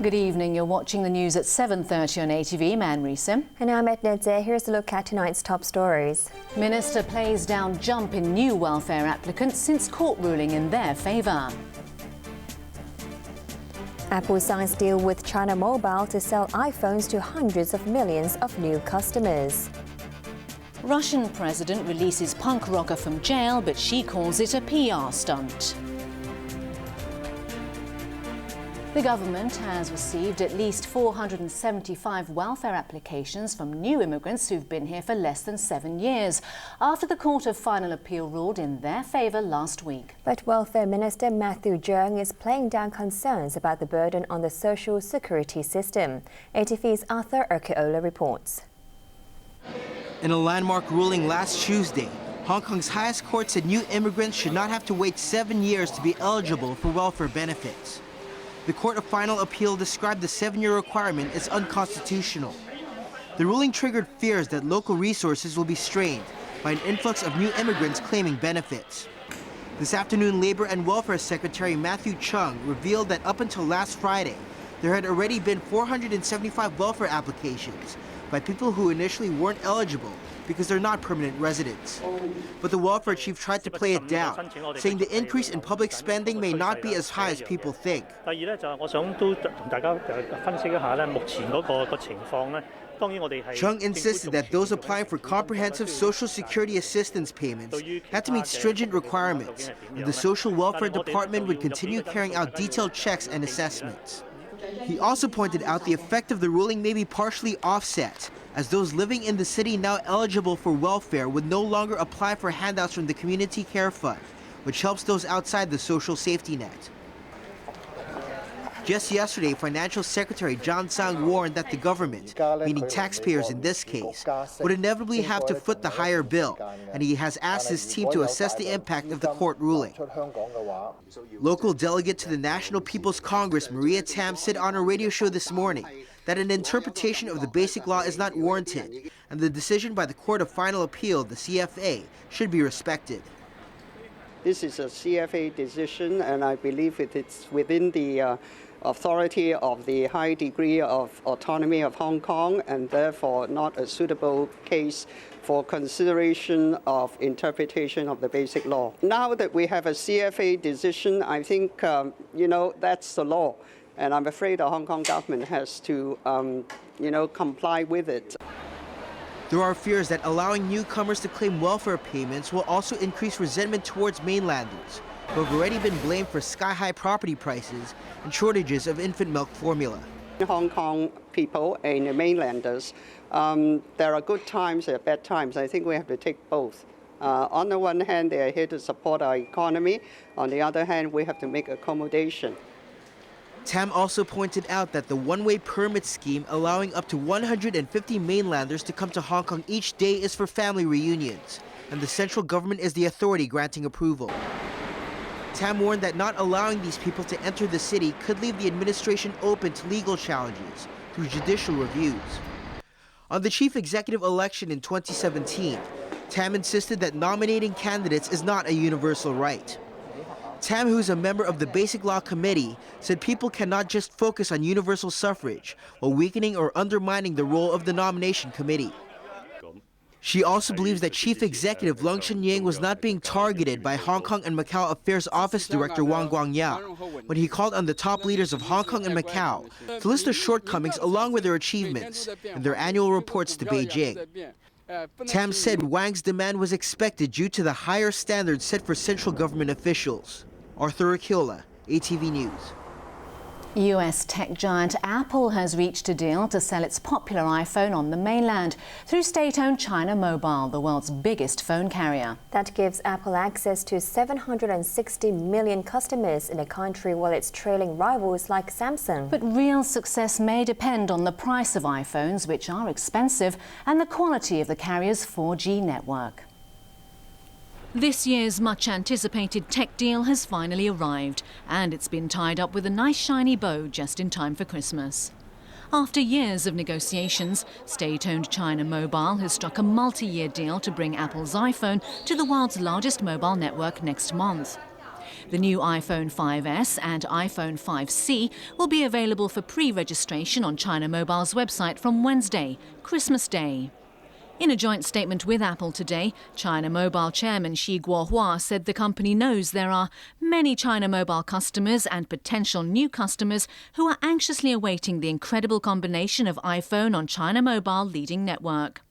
Good evening. You're watching the news at 7:30 on ATV. I'm Risa. And I'm Edna. Here's a look at tonight's top stories. Minister plays down jump in new welfare applicants since court ruling in their favour. Apple signs deal with China Mobile to sell iPhones to hundreds of millions of new customers. Russian president releases punk rocker from jail, but she calls it a PR stunt. The government has received at least 475 welfare applications from new immigrants who've been here for less than 7 years, after the Court of Final Appeal ruled in their favour last week. But Welfare Minister Matthew Cheung is playing down concerns about the burden on the social security system. ATV's Arthur Urquiola reports. In a landmark ruling last Tuesday, Hong Kong's highest court said new immigrants should not have to wait 7 years to be eligible for welfare benefits. The Court of Final Appeal described the 7-year requirement as unconstitutional. The ruling triggered fears that local resources will be strained by an influx of new immigrants claiming benefits. This afternoon, Labour and Welfare Secretary Matthew Cheung revealed that up until last Friday, there had already been 475 welfare applications by people who initially weren't eligible because they're not permanent residents. But the welfare chief tried to play it down, saying the increase in public spending may not be as high as people think. Cheung insisted that those applying for comprehensive social security assistance payments had to meet stringent requirements, and the social welfare department would continue carrying out detailed checks and assessments. He also pointed out the effect of the ruling may be partially offset, as those living in the city now eligible for welfare would no longer apply for handouts from the Community Care Fund, which helps those outside the social safety net. Just yesterday, Financial Secretary John Tsang warned that the government, meaning taxpayers in this case, would inevitably have to foot the higher bill, and he has asked his team to assess the impact of the court ruling. Local delegate to the National People's Congress, Maria Tam, said on a radio show this morning that an interpretation of the basic law is not warranted, and the decision by the Court of Final Appeal, the CFA, should be respected. This is a CFA decision, and I believe it is within the authority of the high degree of autonomy of Hong Kong, and therefore not a suitable case for consideration of interpretation of the basic law. Now that we have a CFA decision, I think, that's the law. And I'm afraid the Hong Kong government has to, comply with it. There are fears that allowing newcomers to claim welfare payments will also increase resentment towards mainlanders, who have already been blamed for sky-high property prices and shortages of infant milk formula. Hong Kong people and the mainlanders, there are good times and bad times. I think we have to take both. On the one hand, they are here to support our economy. On the other hand, we have to make accommodation. Tam also pointed out that the one-way permit scheme allowing up to 150 mainlanders to come to Hong Kong each day is for family reunions, and the central government is the authority granting approval. Tam warned that not allowing these people to enter the city could leave the administration open to legal challenges through judicial reviews. On the chief executive election in 2017, Tam insisted that nominating candidates is not a universal right. Tam, who's a member of the Basic Law Committee, said people cannot just focus on universal suffrage while weakening or undermining the role of the nomination committee. She also believes that Chief Executive Leung Chun-ying was not being targeted by Hong Kong and Macau Affairs Office Director Wang Guangyao when he called on the top leaders of Hong Kong and Macau to list their shortcomings along with their achievements in their annual reports to Beijing. Tam said Wang's demand was expected due to the higher standards set for central government officials. Arthur Urquiola, ATV News. US tech giant Apple has reached a deal to sell its popular iPhone on the mainland through state-owned China Mobile, the world's biggest phone carrier. That gives Apple access to 760 million customers in the country, while it's trailing rivals like Samsung. But real success may depend on the price of iPhones, which are expensive, and the quality of the carrier's 4G network. This year's much-anticipated tech deal has finally arrived, and it's been tied up with a nice shiny bow just in time for Christmas. After years of negotiations, state-owned China Mobile has struck a multi-year deal to bring Apple's iPhone to the world's largest mobile network next month. The new iPhone 5S and iPhone 5C will be available for pre-registration on China Mobile's website from Wednesday, Christmas Day. In a joint statement with Apple today, China Mobile Chairman Xi Guohua said the company knows there are many China Mobile customers and potential new customers who are anxiously awaiting the incredible combination of iPhone on China Mobile leading network.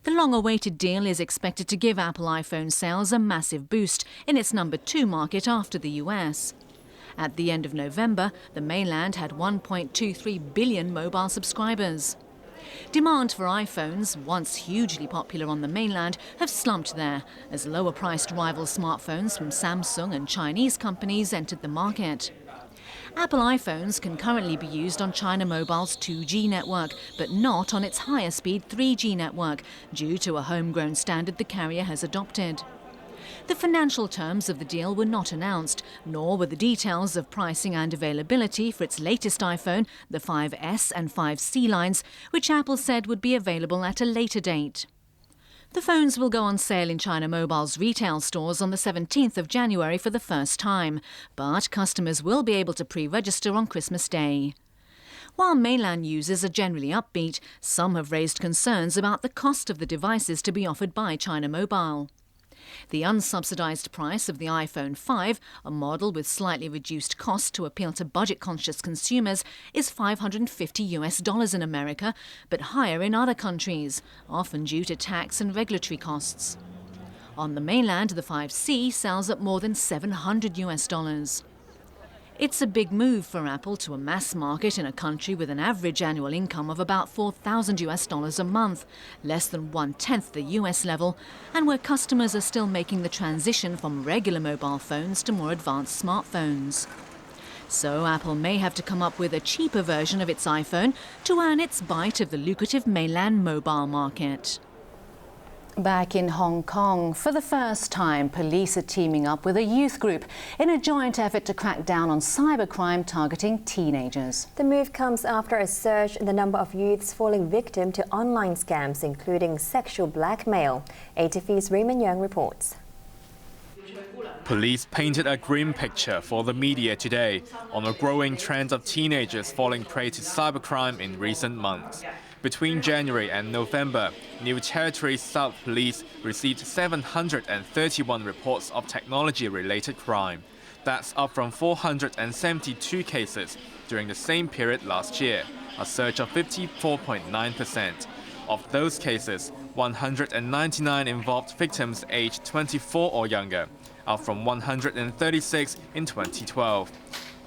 The long-awaited deal is expected to give Apple iPhone sales a massive boost in its number 2 market after the US. At the end of November, the mainland had 1.23 billion mobile subscribers. Demand for iPhones, once hugely popular on the mainland, have slumped there as lower-priced rival smartphones from Samsung and Chinese companies entered the market. Apple iPhones can currently be used on China Mobile's 2G network, but not on its higher-speed 3G network, due to a homegrown standard the carrier has adopted. The financial terms of the deal were not announced, nor were the details of pricing and availability for its latest iPhone, the 5S and 5C lines, which Apple said would be available at a later date. The phones will go on sale in China Mobile's retail stores on the 17th of January for the first time, but customers will be able to pre-register on Christmas Day. While mainland users are generally upbeat, some have raised concerns about the cost of the devices to be offered by China Mobile. The unsubsidized price of the iPhone 5, a model with slightly reduced cost to appeal to budget-conscious consumers, is $550 in America, but higher in other countries, often due to tax and regulatory costs. On the mainland, the 5C sells at more than $700. It's a big move for Apple to a mass market in a country with an average annual income of about $4,000 a month, less than 1/10 the US level, and where customers are still making the transition from regular mobile phones to more advanced smartphones. So Apple may have to come up with a cheaper version of its iPhone to earn its bite of the lucrative mainland mobile market. Back in Hong Kong, for the first time, police are teaming up with a youth group in a joint effort to crack down on cybercrime targeting teenagers. The move comes after a surge in the number of youths falling victim to online scams, including sexual blackmail. ATV's Raymond Young reports. Police painted a grim picture for the media today on a growing trend of teenagers falling prey to cybercrime in recent months. Between January and November, New Territory South Police received 731 reports of technology-related crime. That's up from 472 cases during the same period last year, a surge of 54.9%. Of those cases, 199 involved victims aged 24 or younger, up from 136 in 2012.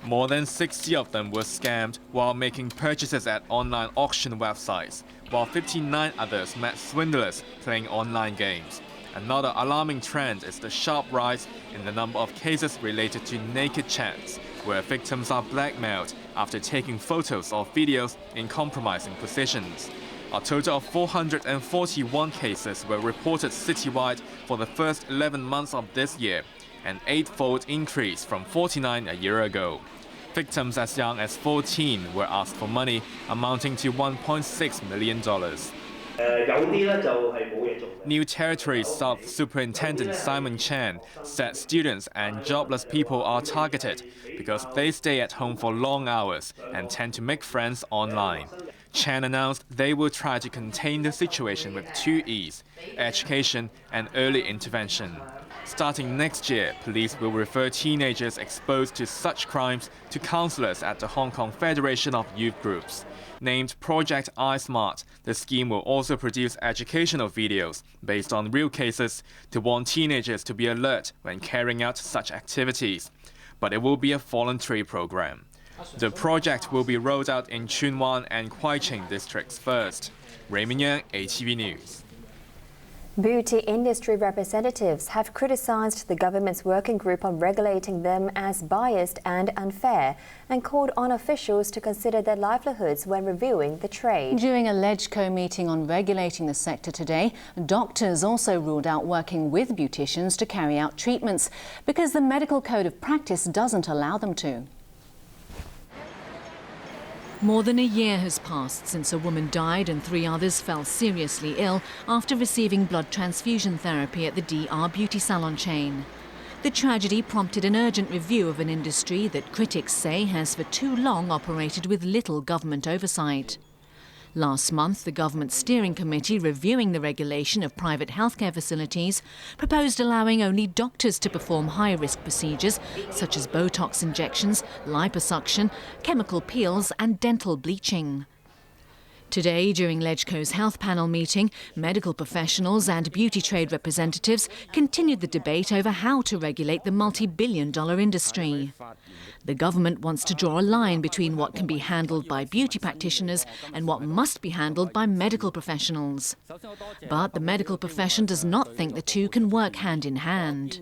More than 60 of them were scammed while making purchases at online auction websites, while 59 others met swindlers playing online games. Another alarming trend is the sharp rise in the number of cases related to naked chats, where victims are blackmailed after taking photos or videos in compromising positions. A total of 441 cases were reported citywide for the first 11 months of this year, an 8-fold increase from 49 a year ago. Victims as young as 14 were asked for money amounting to $1.6 million. New Territory South Superintendent Simon Chan said students and jobless people are targeted because they stay at home for long hours and tend to make friends online. Chan announced they will try to contain the situation with 2 E's: education and early intervention. Starting next year, police will refer teenagers exposed to such crimes to counselors at the Hong Kong Federation of Youth Groups. Named Project iSmart, the scheme will also produce educational videos based on real cases to warn teenagers to be alert when carrying out such activities. But it will be a voluntary program. The project will be rolled out in Tsuen Wan and Kwai Ching districts first. Raymond Yang, ATV News. Beauty industry representatives have criticized the government's working group on regulating them as biased and unfair, and called on officials to consider their livelihoods when reviewing the trade. During a LegCo meeting on regulating the sector today, doctors also ruled out working with beauticians to carry out treatments because the medical code of practice doesn't allow them to. More than a year has passed since a woman died and 3 others fell seriously ill after receiving blood transfusion therapy at the DR beauty salon chain. The tragedy prompted an urgent review of an industry that critics say has for too long operated with little government oversight. Last month, the government steering committee reviewing the regulation of private healthcare facilities proposed allowing only doctors to perform high-risk procedures such as Botox injections, liposuction, chemical peels and dental bleaching. Today, during LegCo's health panel meeting, medical professionals and beauty trade representatives continued the debate over how to regulate the multi-billion-dollar industry. The government wants to draw a line between what can be handled by beauty practitioners and what must be handled by medical professionals. But the medical profession does not think the two can work hand in hand.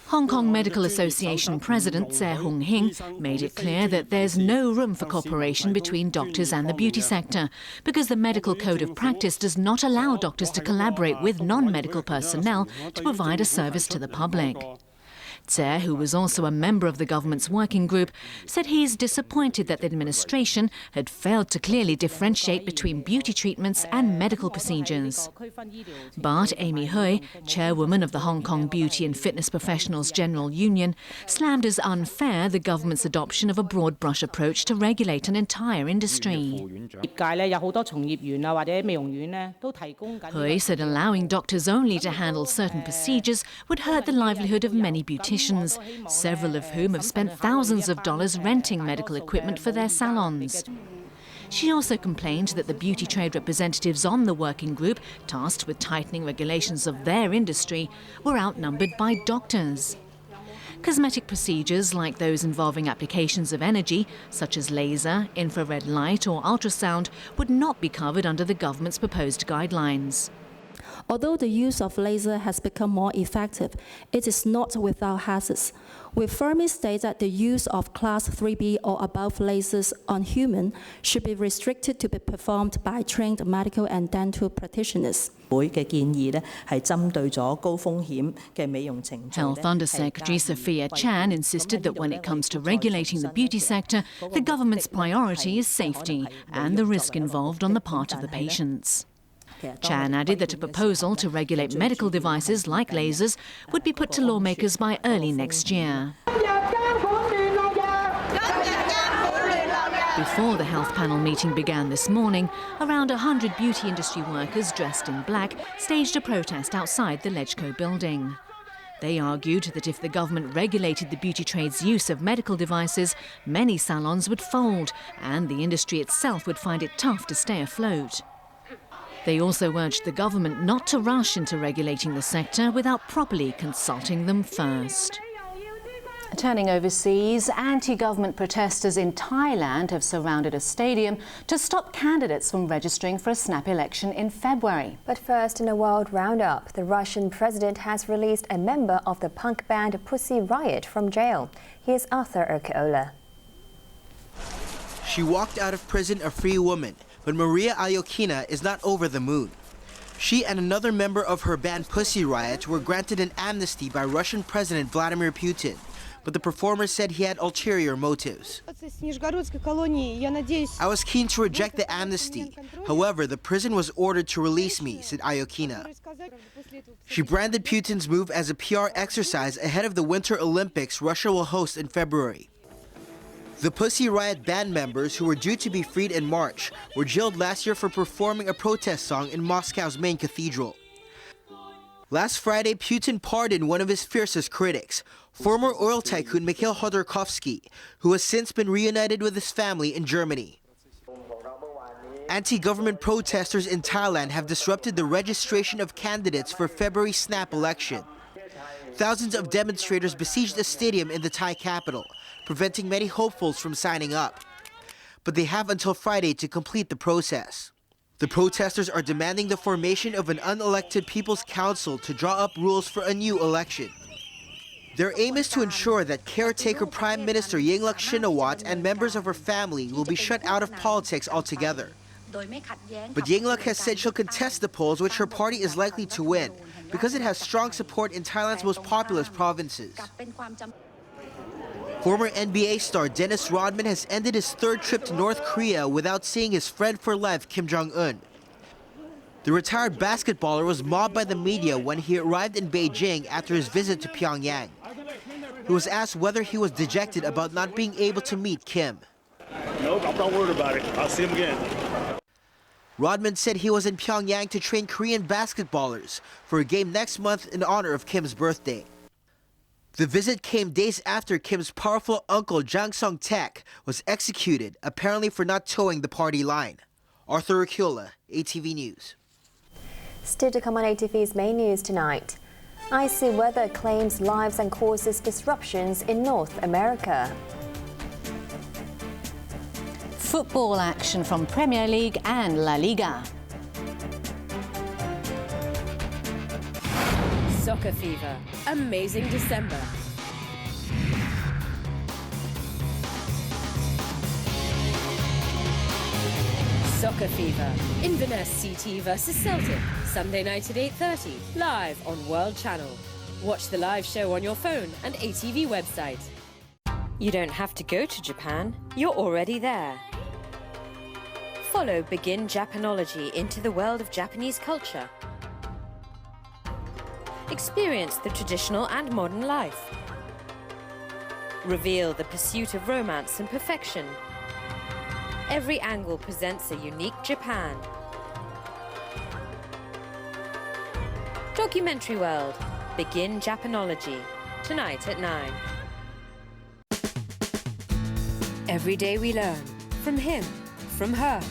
Hong Kong Medical Association President Tse Hung Hing made it clear that there's no room for cooperation between doctors and the beauty sector because the Medical Code of Practice does not allow doctors to collaborate with non-medical personnel to provide a service to the public. Tse, who was also a member of the government's working group, said he's disappointed that the administration had failed to clearly differentiate between beauty treatments and medical procedures. But Amy Hui, chairwoman of the Hong Kong Beauty and Fitness Professionals General Union, slammed as unfair the government's adoption of a broad brush approach to regulate an entire industry. Hui said allowing doctors only to handle certain procedures would hurt the livelihood of many beauticians, several of whom have spent thousands of dollars renting medical equipment for their salons. She also complained that the beauty trade representatives on the working group tasked with tightening regulations of their industry were outnumbered by doctors. Cosmetic procedures like those involving applications of energy, such as laser, infrared light or ultrasound, would not be covered under the government's proposed guidelines. Although the use of laser has become more effective, it is not without hazards. We firmly state that the use of Class 3B or above lasers on humans should be restricted to be performed by trained medical and dental practitioners. Health Under Secretary Sophia Chan insisted that when it comes to regulating the beauty sector, the government's priority is safety and the risk involved on the part of the patients. Chan added that a proposal to regulate medical devices like lasers would be put to lawmakers by early next year. Before the health panel meeting began this morning, around 100 beauty industry workers dressed in black staged a protest outside the LegCo building. They argued that if the government regulated the beauty trade's use of medical devices, many salons would fold and the industry itself would find it tough to stay afloat. They also urged the government not to rush into regulating the sector without properly consulting them first. Turning overseas, anti-government protesters in Thailand have surrounded a stadium to stop candidates from registering for a snap election in February. But first, in a world roundup, the Russian president has released a member of the punk band Pussy Riot from jail. Here's Arthur Urquiola. She walked out of prison a free woman, but Maria Alyokina is not over the moon. She and another member of her band Pussy Riot were granted an amnesty by Russian President Vladimir Putin, but the performer said he had ulterior motives. I was keen to reject the amnesty. However, the prison was ordered to release me, said Alyokina. She branded Putin's move as a PR exercise ahead of the Winter Olympics Russia will host in February. The Pussy Riot band members, who were due to be freed in March, were jailed last year for performing a protest song in Moscow's main cathedral. Last Friday, Putin pardoned one of his fiercest critics, former oil tycoon Mikhail Khodorkovsky, who has since been reunited with his family in Germany. Anti-government protesters in Thailand have disrupted the registration of candidates for February snap election. Thousands of demonstrators besieged a stadium in the Thai capital, preventing many hopefuls from signing up. But they have until Friday to complete the process. The protesters are demanding the formation of an unelected People's Council to draw up rules for a new election. Their aim is to ensure that caretaker Prime Minister Yingluck Shinawatra and members of her family will be shut out of politics altogether. But Yingluck has said she'll contest the polls, which her party is likely to win, because it has strong support in Thailand's most populous provinces. Former NBA star Dennis Rodman has ended his third trip to North Korea without seeing his friend for life Kim Jong-un. The retired basketballer was mobbed by the media when he arrived in Beijing after his visit to Pyongyang. He was asked whether he was dejected about not being able to meet Kim. Nope, I'm not worried about it. I'll see him again. Rodman said he was in Pyongyang to train Korean basketballers for a game next month in honor of Kim's birthday. The visit came days after Kim's powerful uncle Jang Sung-taek was executed, apparently for not towing the party line. Arthur Akula, ATV News. Still to come on ATV's main news tonight. Icy weather claims lives and causes disruptions in North America. Football action from Premier League and La Liga. Soccer fever, amazing December. Soccer fever, Inverness CT versus Celtic, Sunday night at 8:30, live on World Channel. Watch the live show on your phone and ATV website. You don't have to go to Japan, you're already there. Follow Begin Japanology into the world of Japanese culture. Experience the traditional and modern life. Reveal the pursuit of romance and perfection. Every angle presents a unique Japan. Documentary World. Begin Japanology. Tonight at 9. Every day we learn. From him. From her.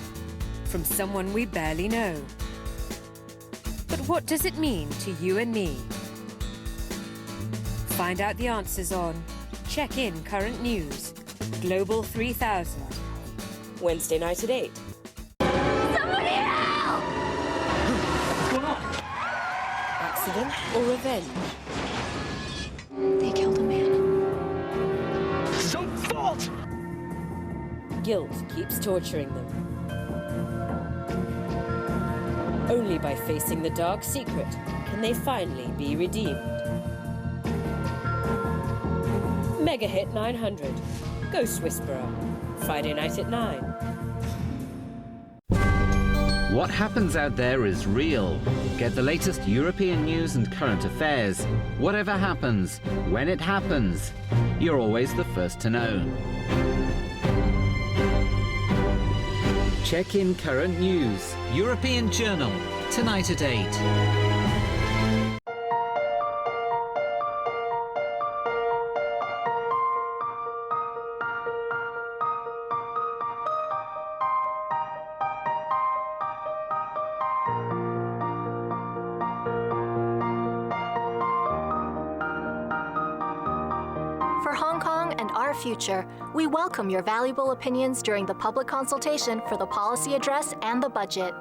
From someone we barely know. But what does it mean to you and me? Find out the answers on Check In Current News. Global 3000. Wednesday night at 8. Somebody help! What's going on? Accident or revenge? They killed a man. It's your fault! Guilt keeps torturing them. Only by facing the dark secret can they finally be redeemed. Mega Hit 900. Ghost Whisperer. Friday night at 9. What happens out there is real. Get the latest European news and current affairs. Whatever happens, when it happens, you're always the first to know. Check In Current News. European Journal. Tonight at 8. For Hong Kong and our future, we welcome your valuable opinions during the public consultation for the policy address and the budget.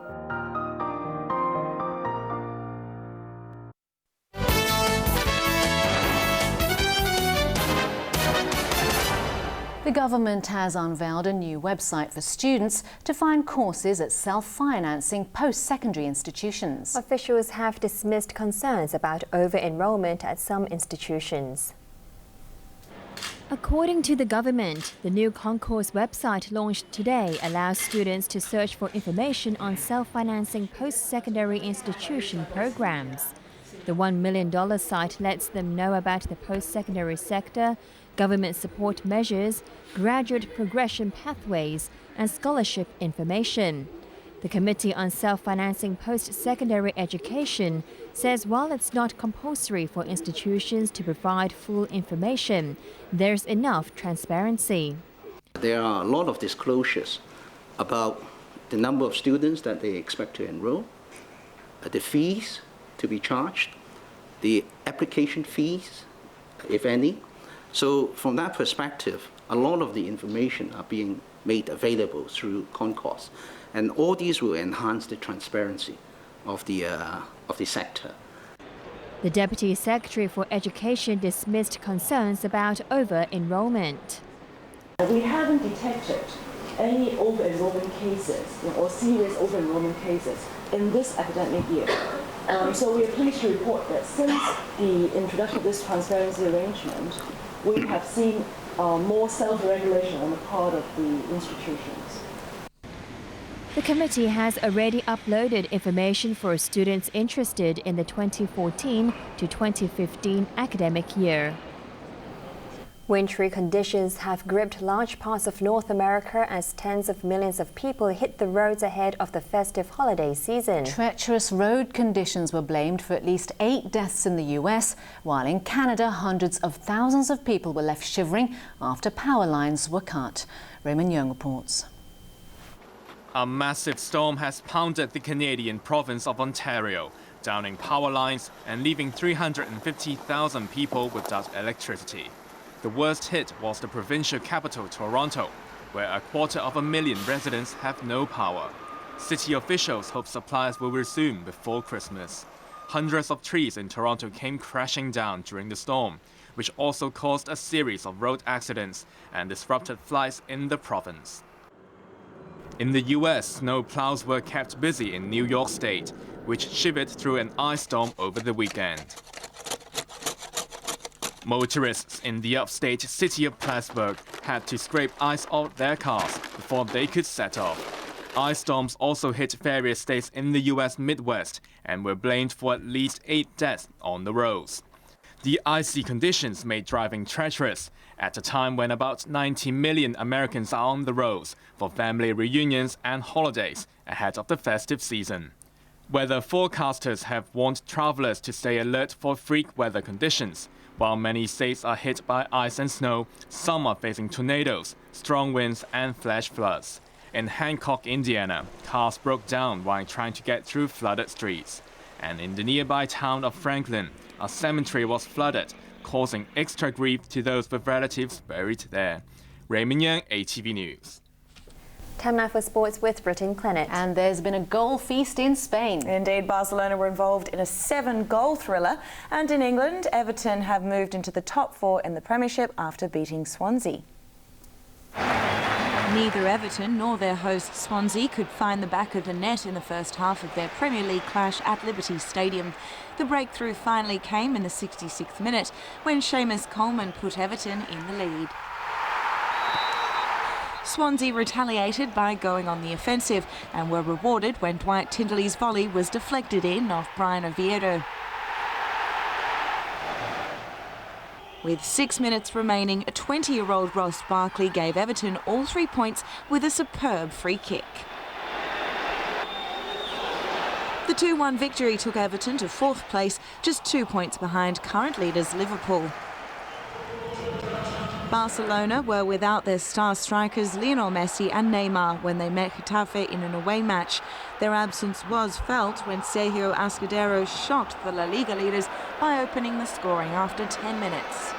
The government has unveiled a new website for students to find courses at self-financing post-secondary institutions. Officials have dismissed concerns about over-enrollment at some institutions. According to the government, the new concourse website launched today allows students to search for information on self-financing post-secondary institution programs. The $1 million site lets them know about the post-secondary sector, government support measures, graduate progression pathways, and scholarship information. The Committee on Self-Financing Post-Secondary Education says while it's not compulsory for institutions to provide full information, there's enough transparency. There are a lot of disclosures about the number of students that they expect to enroll, the fees to be charged, the application fees, if any. So from that perspective, a lot of the information are being made available through concourse. And all these will enhance the transparency of the sector. The Deputy Secretary for Education dismissed concerns about over-enrollment. We haven't detected any over-enrollment cases or serious over-enrollment cases in this academic year. So we are pleased to report that since the introduction of this transparency arrangement, we have seen more self-regulation on the part of the institutions. The committee has already uploaded information for students interested in the 2014 to 2015 academic year. Wintry conditions have gripped large parts of North America as tens of millions of people hit the roads ahead of the festive holiday season. Treacherous road conditions were blamed for at least 8 deaths in the US, while in Canada hundreds of thousands of people were left shivering after power lines were cut. Raymond Young reports. A massive storm has pounded the Canadian province of Ontario, downing power lines and leaving 350,000 people without electricity. The worst hit was the provincial capital, Toronto, where 250,000 residents have no power. City officials hope supplies will resume before Christmas. Hundreds of trees in Toronto came crashing down during the storm, which also caused a series of road accidents and disrupted flights in the province. In the US, snow plows were kept busy in New York State, which shivered through an ice storm over the weekend. Motorists in the upstate city of Plattsburgh had to scrape ice off their cars before they could set off. Ice storms also hit various states in the US Midwest and were blamed for at least 8 deaths on the roads. The icy conditions made driving treacherous at a time when about 90 million Americans are on the roads for family reunions and holidays ahead of the festive season. Weather forecasters have warned travelers to stay alert for freak weather conditions. While many states are hit by ice and snow, some are facing tornadoes, strong winds and flash floods. In Hancock, Indiana, cars broke down while trying to get through flooded streets. And in the nearby town of Franklin, a cemetery was flooded, causing extra grief to those with relatives buried there. Raymond Young, ATV News. Time now for sports with Brittyn, Clennett. And there's been a goal feast in Spain. Indeed, Barcelona were involved in a 7-goal thriller. And in England, Everton have moved into the top 4 in the Premiership after beating Swansea. Neither Everton nor their host Swansea could find the back of the net in the first half of their Premier League clash at Liberty Stadium. The breakthrough finally came in the 66th minute when Seamus Coleman put Everton in the lead. Swansea retaliated by going on the offensive and were rewarded when Dwight Tindley's volley was deflected in off Brian Oviedo. With 6 minutes remaining, 20-year-old Ross Barkley gave Everton all 3 points with a superb free kick. The 2-1 victory took Everton to 4th place, just 2 points behind current leaders Liverpool. Barcelona were without their star strikers Lionel Messi and Neymar when they met Getafe in an away match. Their absence was felt when Sergio Escudero shocked the La Liga leaders by opening the scoring after 10 minutes.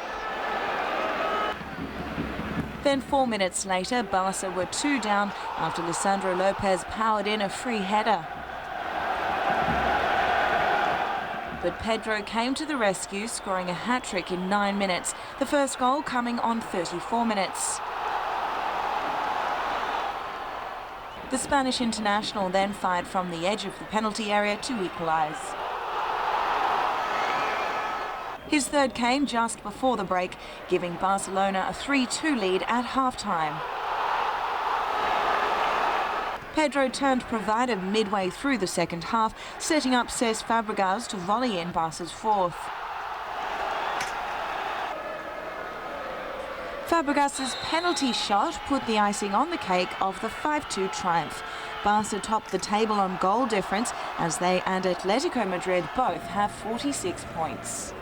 Then 4 minutes later, Barca were 2 down after Lisandro Lopez powered in a free header. But Pedro came to the rescue, scoring a hat-trick in 9 minutes, the first goal coming on 34 minutes. The Spanish international then fired from the edge of the penalty area to equalise. His third came just before the break, giving Barcelona a 3-2 lead at half-time. Pedro turned provider midway through the second half, setting up Cesc Fabregas to volley in Barca's 4th. Fabregas's penalty shot put the icing on the cake of the 5-2 triumph. Barca topped the table on goal difference as they and Atletico Madrid both have 46 points.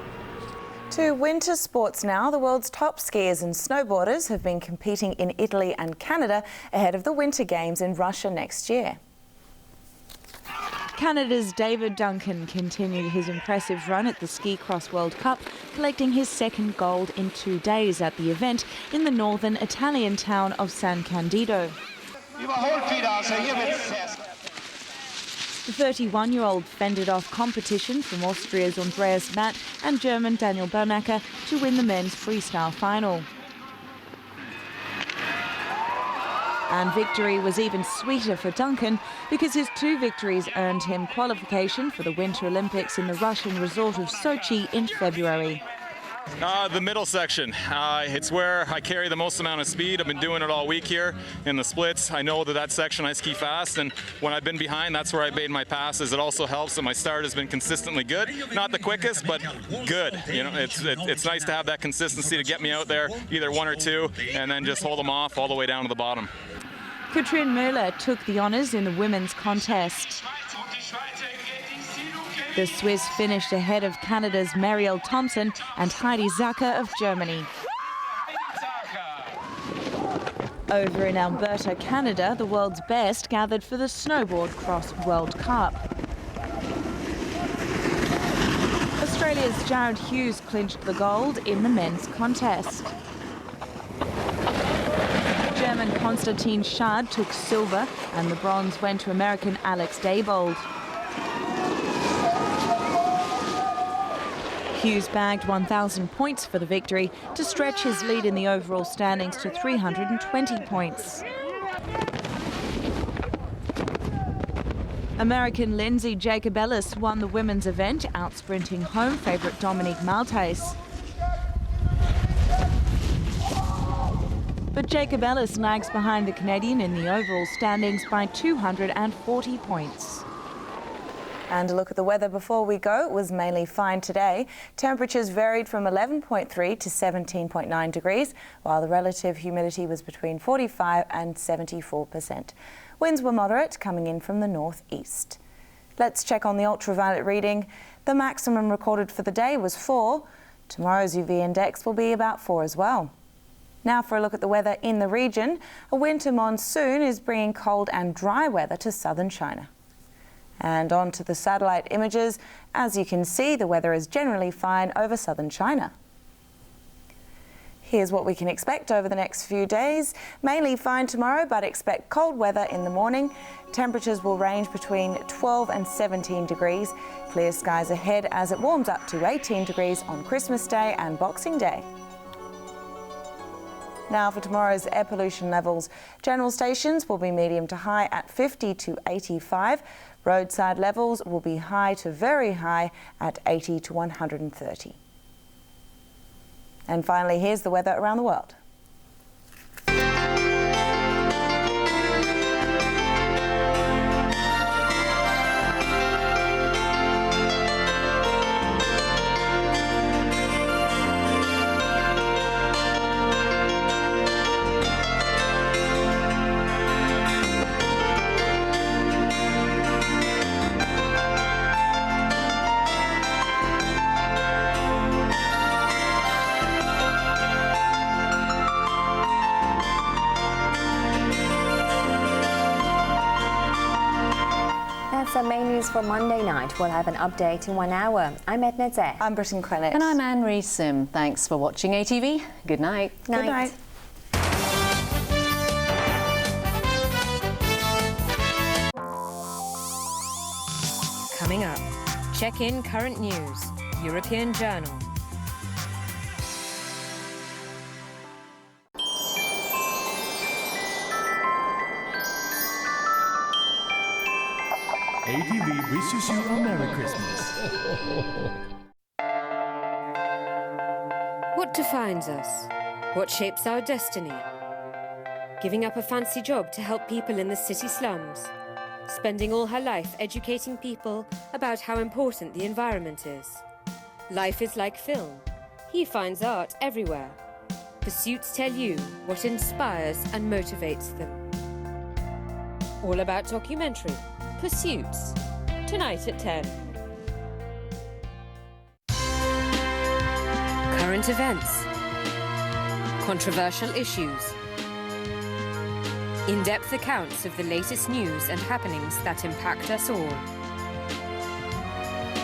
To winter sports now. The world's top skiers and snowboarders have been competing in Italy and Canada ahead of the Winter Games in Russia next year. Canada's David Duncan continued his impressive run at the Ski Cross World Cup, collecting his 2nd gold in 2 days at the event in the northern Italian town of San Candido. The 31-year-old fended off competition from Austria's Andreas Matt and German Daniel Bernacker to win the men's freestyle final. And victory was even sweeter for Duncan because his 2 victories earned him qualification for the Winter Olympics in the Russian resort of Sochi in February. The middle section. It's where I carry the most amount of speed. I've been doing it all week here in the splits. I know that section I ski fast, and when I've been behind, that's where I made my passes. It also helps that my start has been consistently good. Not the quickest, but good. You know, it's nice to have that consistency to get me out there, either one or two, and then just hold them off all the way down to the bottom. Katrin Müller took the honours in the women's contest. The Swiss finished ahead of Canada's Marielle Thompson and Heidi Zacher of Germany. Over in Alberta, Canada, the world's best gathered for the Snowboard Cross World Cup. Australia's Jared Hughes clinched the gold in the men's contest. German Konstantin Schad took silver, and the bronze went to American Alex Daybold. Hughes bagged 1,000 points for the victory to stretch his lead in the overall standings to 320 points. American Lindsay Jacobellis won the women's event, outsprinting home favourite Dominique Maltais. But Jacobellis lags behind the Canadian in the overall standings by 240 points. And a look at the weather before we go. It was mainly fine today. Temperatures varied from 11.3 to 17.9 degrees, while the relative humidity was between 45 and 74%. Winds were moderate, coming in from the northeast. Let's check on the ultraviolet reading. The maximum recorded for the day was 4. Tomorrow's UV index will be about 4 as well. Now for a look at the weather in the region. A winter monsoon is bringing cold and dry weather to southern China. And on to the satellite images. As you can see, the weather is generally fine over southern China. Here's what we can expect over the next few days. Mainly fine tomorrow, but expect cold weather in the morning. Temperatures will range between 12 and 17 degrees. Clear skies ahead as it warms up to 18 degrees on Christmas Day and Boxing Day. Now for tomorrow's air pollution levels. General stations will be medium to high at 50 to 85. Roadside levels will be high to very high at 80 to 130. And finally, here's the weather around the world. That's our main news for Monday night. We'll have an update in 1 hour. I'm Edna. I'm Brittyn Clennett. And I'm Anne-Marie Sim. Thanks for watching ATV. Good night. Good night. Coming up, check in current news, European Journal. ATV wishes you a Merry Christmas. What defines us? What shapes our destiny? Giving up a fancy job to help people in the city slums. Spending all her life educating people about how important the environment is. Life is like film. He finds art everywhere. Pursuits tell you what inspires and motivates them. All about documentary. Pursuits. Tonight at 10. Current events. Controversial issues. In-depth accounts of the latest news and happenings that impact us all.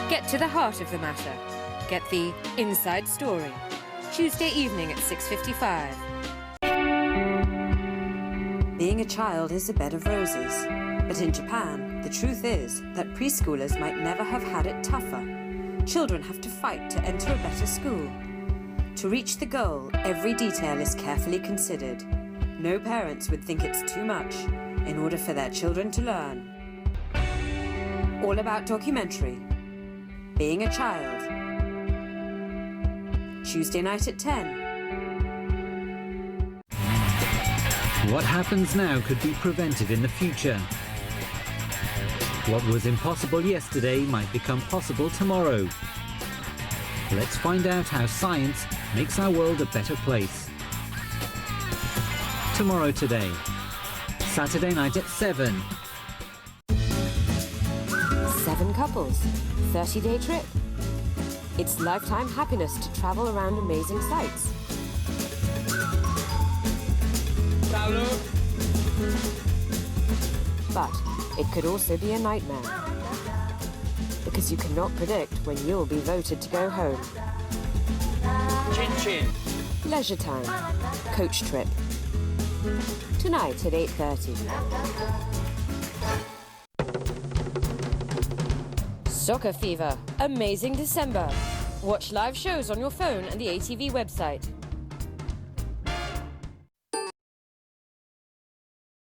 Get to the heart of the matter. Get the inside story. Tuesday evening at 6:55. Being a child is a bed of roses. But in Japan, the truth is that preschoolers might never have had it tougher. Children have to fight to enter a better school. To reach the goal, every detail is carefully considered. No parents would think it's too much in order for their children to learn. All about documentary. Being a child. Tuesday night at 10. What happens now could be prevented in the future. What was impossible yesterday might become possible tomorrow. Let's find out how science makes our world a better place. Tomorrow Today, Saturday night at 7. 7 couples, 30-day trip. It's lifetime happiness to travel around amazing sights. But it could also be a nightmare, because you cannot predict when you'll be voted to go home. Chin chin. Leisure time, coach trip. Tonight at 8:30. Soccer Fever, amazing December. Watch live shows on your phone and the ATV website.